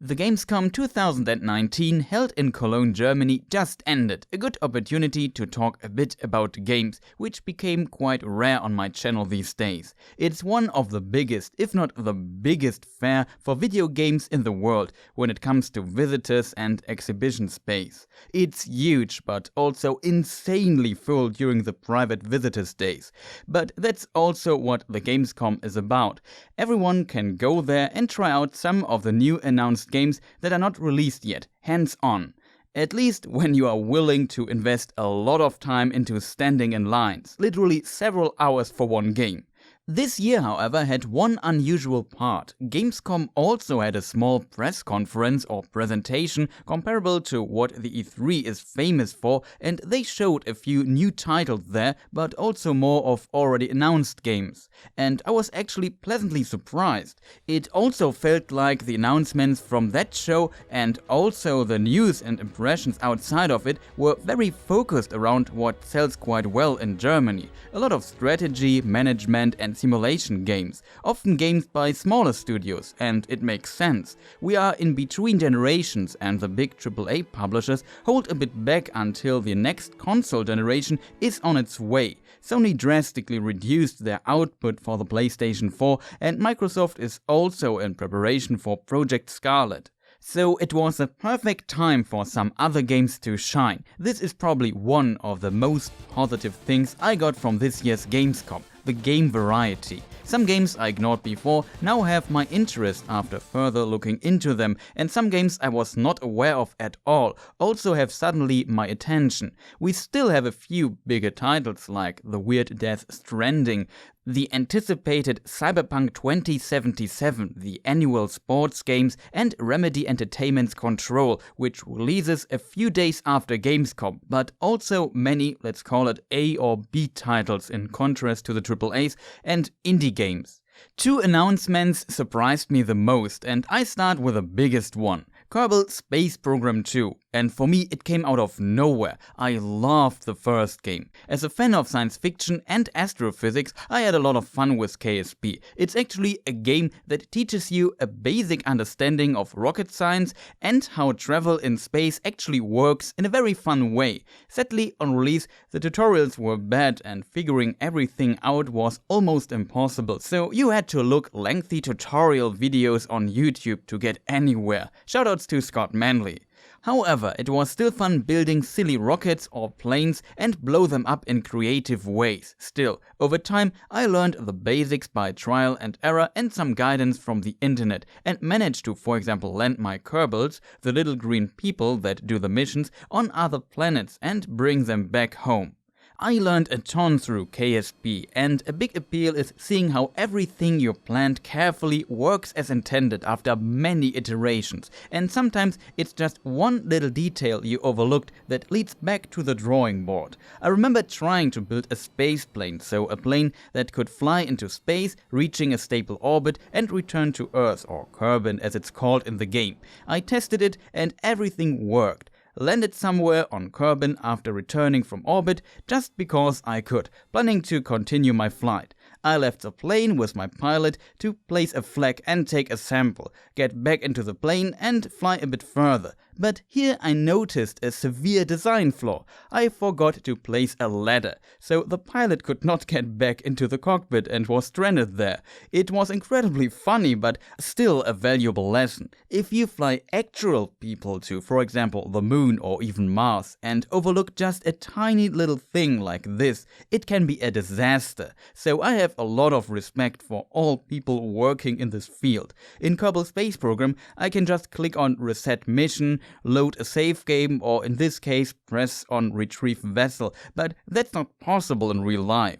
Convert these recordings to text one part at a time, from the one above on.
The Gamescom 2019 held in Cologne, Germany just ended, a good opportunity to talk a bit about games, which became quite rare on my channel these days. It's one of the biggest, if not the biggest fair for video games in the world when it comes to visitors and exhibition space. It's huge, but also insanely full during the private visitors days. But that's also what the Gamescom is about. Everyone can go there and try out some of the new announced games that are not released yet, hands-on. At least when you are willing to invest a lot of time into standing in lines, literally several hours for one game. This year, however, had one unusual part. Gamescom also had a small press conference or presentation comparable to what the E3 is famous for, and they showed a few new titles there, but also more of already announced games. And I was actually pleasantly surprised. It also felt like the announcements from that show and also the news and impressions outside of it were very focused around what sells quite well in Germany. A lot of strategy, management and simulation games, often games by smaller studios, and it makes sense. We are in between generations and the big AAA publishers hold a bit back until the next console generation is on its way. Sony drastically reduced their output for the PlayStation 4 and Microsoft is also in preparation for Project Scarlet. So it was a perfect time for some other games to shine. This is probably one of the most positive things I got from this year's Gamescom, the game variety. Some games I ignored before now have my interest after further looking into them, and some games I was not aware of at all also have suddenly my attention. We still have a few bigger titles like the weird Death Stranding, the anticipated Cyberpunk 2077, the annual sports games, and Remedy Entertainment's Control, which releases a few days after Gamescom, but also many, let's call it A or B titles in contrast to the AAAs, and indie games. Two announcements surprised me the most, and I start with the biggest one. Kerbal Space Program 2, and for me it came out of nowhere. I loved the first game. As a fan of science fiction and astrophysics, I had a lot of fun with KSP. It's actually a game that teaches you a basic understanding of rocket science and how travel in space actually works in a very fun way. Sadly, on release, the tutorials were bad and figuring everything out was almost impossible, so you had to look lengthy tutorial videos on YouTube to get anywhere. Shoutouts to Scott Manley. However, it was still fun building silly rockets or planes and blow them up in creative ways. Still, over time I learned the basics by trial and error and some guidance from the internet and managed to, for example, land my Kerbals, the little green people that do the missions, on other planets and bring them back home. I learned a ton through KSP, and a big appeal is seeing how everything you planned carefully works as intended after many iterations, and sometimes it's just one little detail you overlooked that leads back to the drawing board. I remember trying to build a space plane, so a plane that could fly into space, reaching a stable orbit and return to Earth, or Kerbin as it's called in the game. I tested it and everything worked. Landed somewhere on Kerbin after returning from orbit just because I could, planning to continue my flight. I left the plane with my pilot to place a flag and take a sample, get back into the plane and fly a bit further. But here I noticed a severe design flaw. I forgot to place a ladder, so the pilot could not get back into the cockpit and was stranded there. It was incredibly funny, but still a valuable lesson. If you fly actual people to, for example, the moon or even Mars, and overlook just a tiny little thing like this, it can be a disaster. So I have a lot of respect for all people working in this field. In Kerbal Space Program, I can just click on Reset Mission, load a save game, or in this case press on Retrieve Vessel, but that's not possible in real life.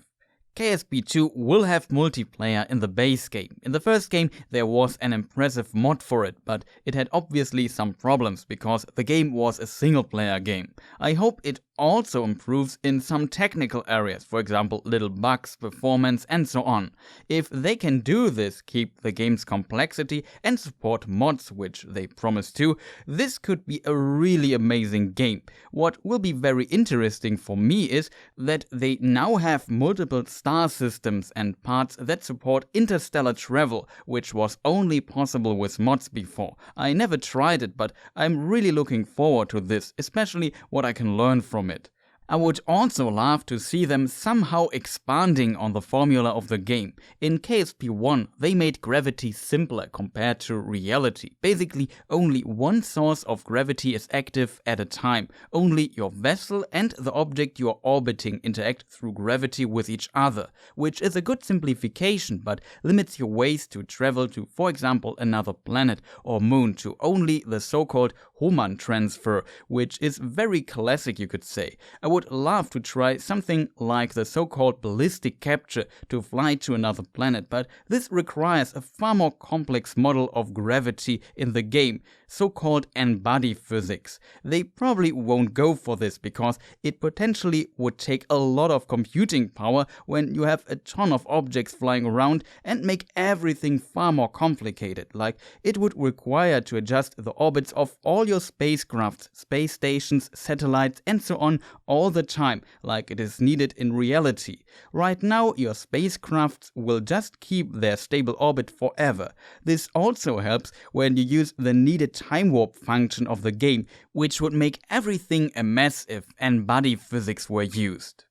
KSP2 will have multiplayer in the base game. In the first game there was an impressive mod for it, but it had obviously some problems because the game was a single player game. I hope it also improves in some technical areas, for example little bugs, performance and so on. If they can do this, keep the game's complexity and support mods, which they promise to, this could be a really amazing game. What will be very interesting for me is that they now have multiple styles star systems and parts that support interstellar travel, which was only possible with mods before. I never tried it, but I'm really looking forward to this, especially what I can learn from it. I would also love to see them somehow expanding on the formula of the game. In KSP 1, they made gravity simpler compared to reality. Basically, only one source of gravity is active at a time. Only your vessel and the object you are orbiting interact through gravity with each other, which is a good simplification, but limits your ways to travel to, for example, another planet or moon to only the so-called Hohmann transfer, which is very classic, you could say. I would love to try something like the so-called ballistic capture to fly to another planet, but this requires a far more complex model of gravity in the game, so-called n-body physics. They probably won't go for this because it potentially would take a lot of computing power when you have a ton of objects flying around and make everything far more complicated. Like, it would require to adjust the orbits of all your spacecrafts, space stations, satellites and so on all the time, like it is needed in reality. Right now, your spacecrafts will just keep their stable orbit forever. This also helps when you use the needed time warp function of the game, which would make everything a mess if n-body physics were used.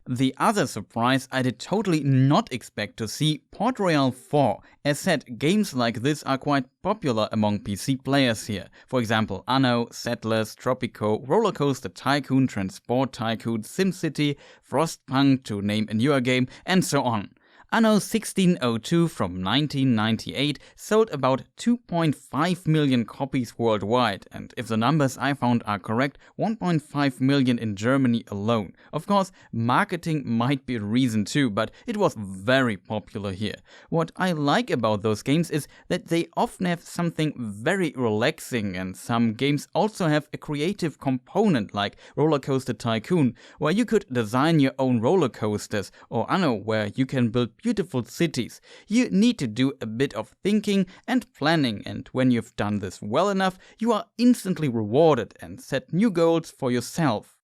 The other surprise I did totally not expect to see: Port Royale 4. As said, games like this are quite popular among PC players here. For example, Anno, Settlers, Tropico, Rollercoaster Tycoon, Transport Tycoon, SimCity, Frostpunk, to name a newer game, and so on. Anno 1602 from 1998 sold about 2.5 million copies worldwide, and if the numbers I found are correct, 1.5 million in Germany alone. Of course, marketing might be a reason too, but it was very popular here. What I like about those games is that they often have something very relaxing, and some games also have a creative component like Rollercoaster Tycoon, where you could design your own roller coasters, or Anno, where you can build beautiful cities. You need to do a bit of thinking and planning, and when you've done this well enough, you are instantly rewarded and set new goals for yourself.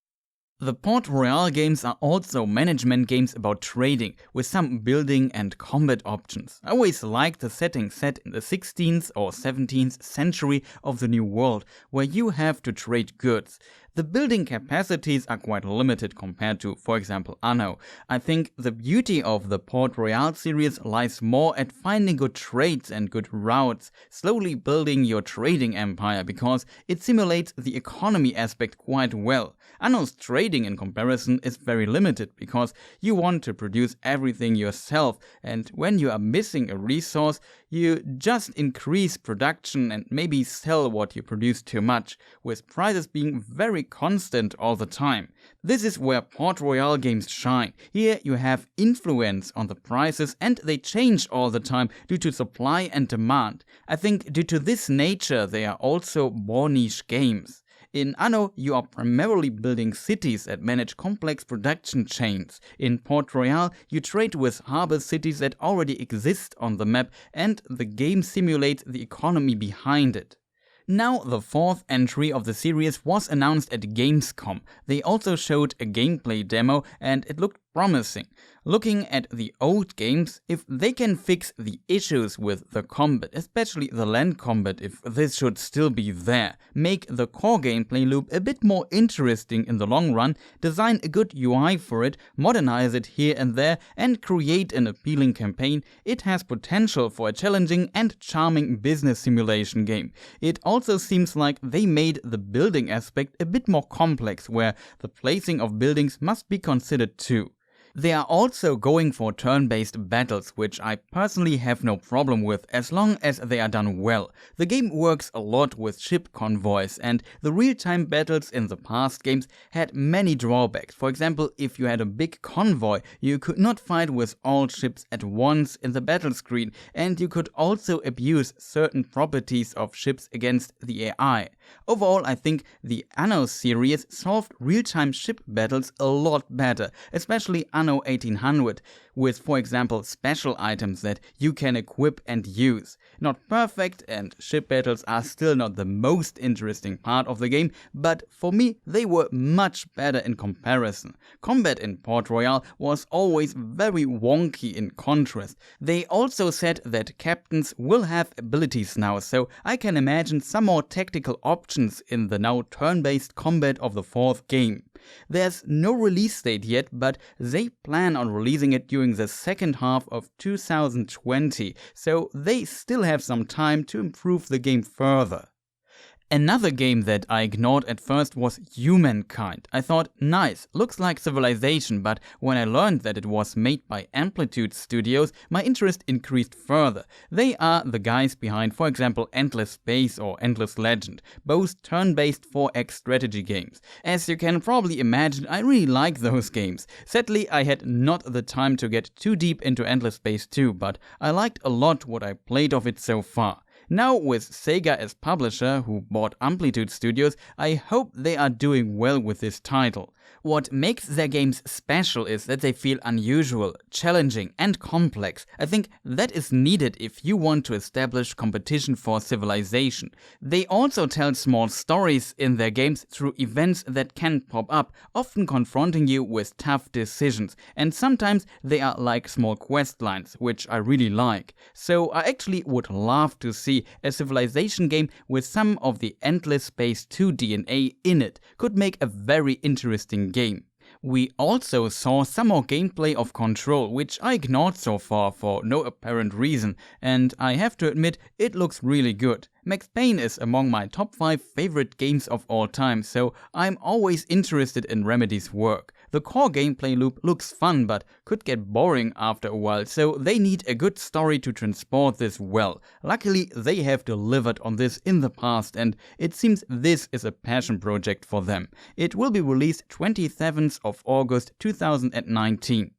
The Port Royale games are also management games about trading, with some building and combat options. I always liked the setting set in the 16th or 17th century of the New World, where you have to trade goods. The building capacities are quite limited compared to, for example, Anno. I think the beauty of the Port Royale series lies more at finding good trades and good routes, slowly building your trading empire, because it simulates the economy aspect quite well. Anno's trading in comparison is very limited because you want to produce everything yourself, and when you are missing a resource, you just increase production and maybe sell what you produce too much, with prices being very constant all the time. This is where Port Royale games shine. Here you have influence on the prices and they change all the time due to supply and demand. I think due to this nature they are also more niche games. In Anno, you are primarily building cities that manage complex production chains. In Port Royale, you trade with harbor cities that already exist on the map, and the game simulates the economy behind it. Now the fourth entry of the series was announced at Gamescom. They also showed a gameplay demo and it looked promising. Looking at the old games, if they can fix the issues with the combat, especially the land combat, if this should still be there, make the core gameplay loop a bit more interesting in the long run, design a good UI for it, modernize it here and there, and create an appealing campaign, it has potential for a challenging and charming business simulation game. It also seems like they made the building aspect a bit more complex, where the placing of buildings must be considered too. They are also going for turn-based battles, which I personally have no problem with as long as they are done well. The game works a lot with ship convoys, and the real-time battles in the past games had many drawbacks. For example, if you had a big convoy, you could not fight with all ships at once in the battle screen, and you could also abuse certain properties of ships against the AI. Overall, I think the Anno series solved real-time ship battles a lot better, especially Anno Anno 1800 with, for example, special items that you can equip and use. Not perfect, and ship battles are still not the most interesting part of the game, but for me they were much better in comparison. Combat in Port Royale was always very wonky in contrast. They also said that captains will have abilities now, so I can imagine some more tactical options in the now turn-based combat of the fourth game. There's no release date yet, but they plan on releasing it during the second half of 2020, so they still have some time to improve the game further. Another game that I ignored at first was Humankind. I thought, nice, looks like Civilization, but when I learned that it was made by Amplitude Studios, my interest increased further. They are the guys behind, for example, Endless Space or Endless Legend, both turn-based 4X strategy games. As you can probably imagine, I really like those games. Sadly, I had not the time to get too deep into Endless Space 2, but I liked a lot what I played of it so far. Now with Sega as publisher, who bought Amplitude Studios, I hope they are doing well with this title. What makes their games special is that they feel unusual, challenging and complex. I think that is needed if you want to establish competition for Civilization. They also tell small stories in their games through events that can pop up, often confronting you with tough decisions, and sometimes they are like small quest lines, which I really like. So I actually would love to see a Civilization game with some of the Endless Space 2 DNA in it. Could make a very interesting game. We also saw some more gameplay of Control, which I ignored so far for no apparent reason, and I have to admit it looks really good. Max Payne is among my top 5 favorite games of all time, so I'm always interested in Remedy's work. The core gameplay loop looks fun, but could get boring after a while, so they need a good story to transport this well. Luckily, they have delivered on this in the past, and it seems this is a passion project for them. It will be released 27th of August 2019.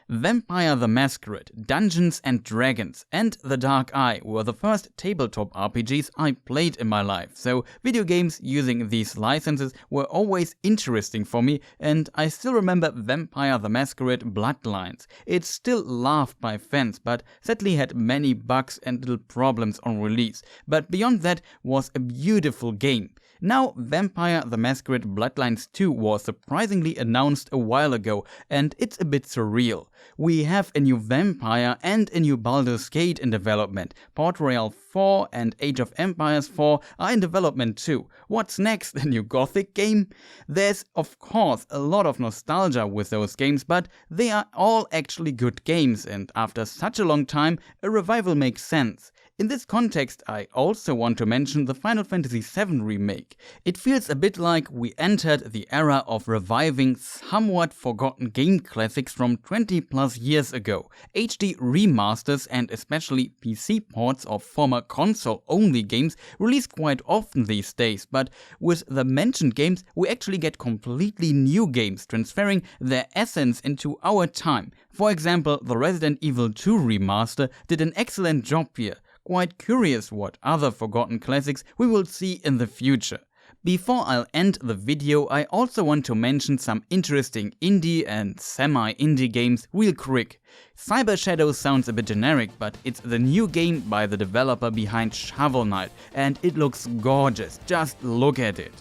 Vampire the Masquerade, Dungeons and Dragons, and The Dark Eye were the first tabletop RPGs I played in my life, so video games using these licenses were always interesting for me, and I still remember Vampire the Masquerade Bloodlines. It's still loved by fans, but sadly had many bugs and little problems on release, but beyond that was a beautiful game. Now Vampire the Masquerade Bloodlines 2 was surprisingly announced a while ago, and it's a bit surreal. We have a new Vampire and a new Baldur's Gate in development. Port Royale 4 and Age of Empires 4 are in development too. What's next, a new Gothic game? There's of course a lot of nostalgia with those games, but they are all actually good games, and after such a long time, a revival makes sense. In this context, I also want to mention the Final Fantasy VII remake. It feels a bit like we entered the era of reviving somewhat forgotten game classics from 20 plus years ago. HD remasters and especially PC ports of former console-only games release quite often these days, but with the mentioned games we actually get completely new games transferring their essence into our time. For example, the Resident Evil 2 remaster did an excellent job here. Quite curious what other forgotten classics we will see in the future. Before I'll end the video, I also want to mention some interesting indie and semi-indie games real quick. Cyber Shadows sounds a bit generic, but it's the new game by the developer behind Shovel Knight, and it looks gorgeous, just look at it.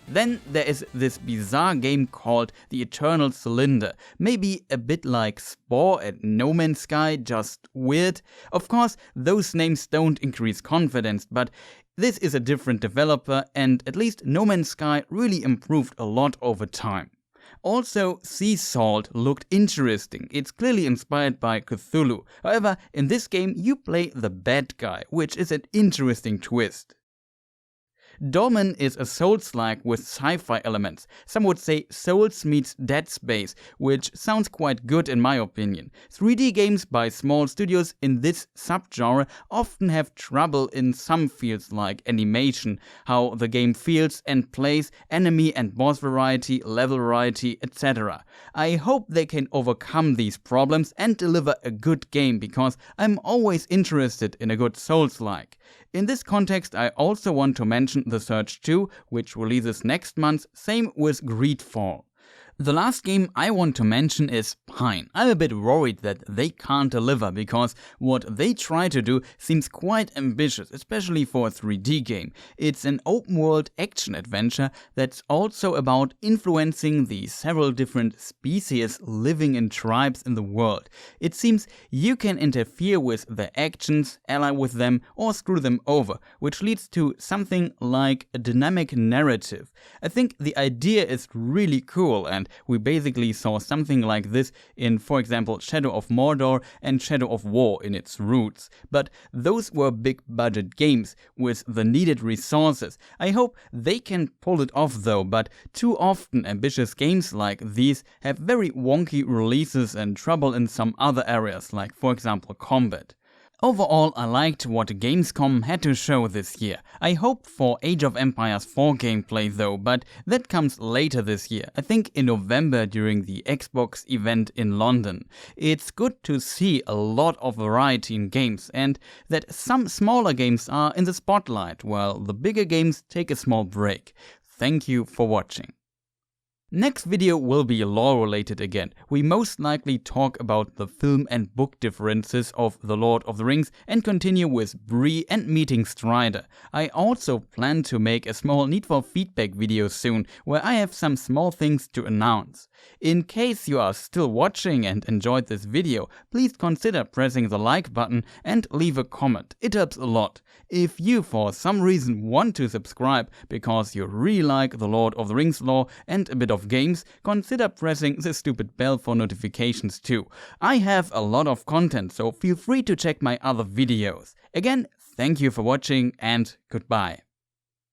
Then there is this bizarre game called The Eternal Cylinder, maybe a bit like Spore and No Man's Sky, just weird. Of course, those names don't increase confidence, but this is a different developer, and at least No Man's Sky really improved a lot over time. Also, Sea Salt looked interesting. It's clearly inspired by Cthulhu. However, in this game you play the bad guy, which is an interesting twist. Dolmen is a Souls-like with sci-fi elements. Some would say Souls meets Dead Space, which sounds quite good in my opinion. 3D games by small studios in this subgenre often have trouble in some fields like animation, how the game feels and plays, enemy and boss variety, level variety, etc. I hope they can overcome these problems and deliver a good game, because I'm always interested in a good Souls-like. In this context, I also want to mention The Surge 2, which releases next month, same with Greedfall. The last game I want to mention is Pine. I'm a bit worried that they can't deliver because what they try to do seems quite ambitious, especially for a 3D game. It's an open-world action-adventure that's also about influencing the several different species living in tribes in the world. It seems you can interfere with their actions, ally with them, or screw them over, which leads to something like a dynamic narrative. I think the idea is really cool, and we basically saw something like this in, for example, Shadow of Mordor and Shadow of War in its roots. But those were big budget games with the needed resources. I hope they can pull it off though, but too often ambitious games like these have very wonky releases and trouble in some other areas, like for example combat. Overall, I liked what Gamescom had to show this year. I hoped for Age of Empires 4 gameplay though, but that comes later this year, I think in November during the Xbox event in London. It's good to see a lot of variety in games and that some smaller games are in the spotlight, while the bigger games take a small break. Thank you for watching. Next video will be lore related again. We most likely talk about the film and book differences of The Lord of the Rings and continue with Bree and meeting Strider. I also plan to make a small Need for Feedback video soon, where I have some small things to announce. In case you are still watching and enjoyed this video, please consider pressing the like button and leave a comment. It helps a lot. If you for some reason want to subscribe because you really like The Lord of the Rings lore and a bit of games, consider pressing the stupid bell for notifications too. I have a lot of content, so feel free to check my other videos. Again, thank you for watching and goodbye.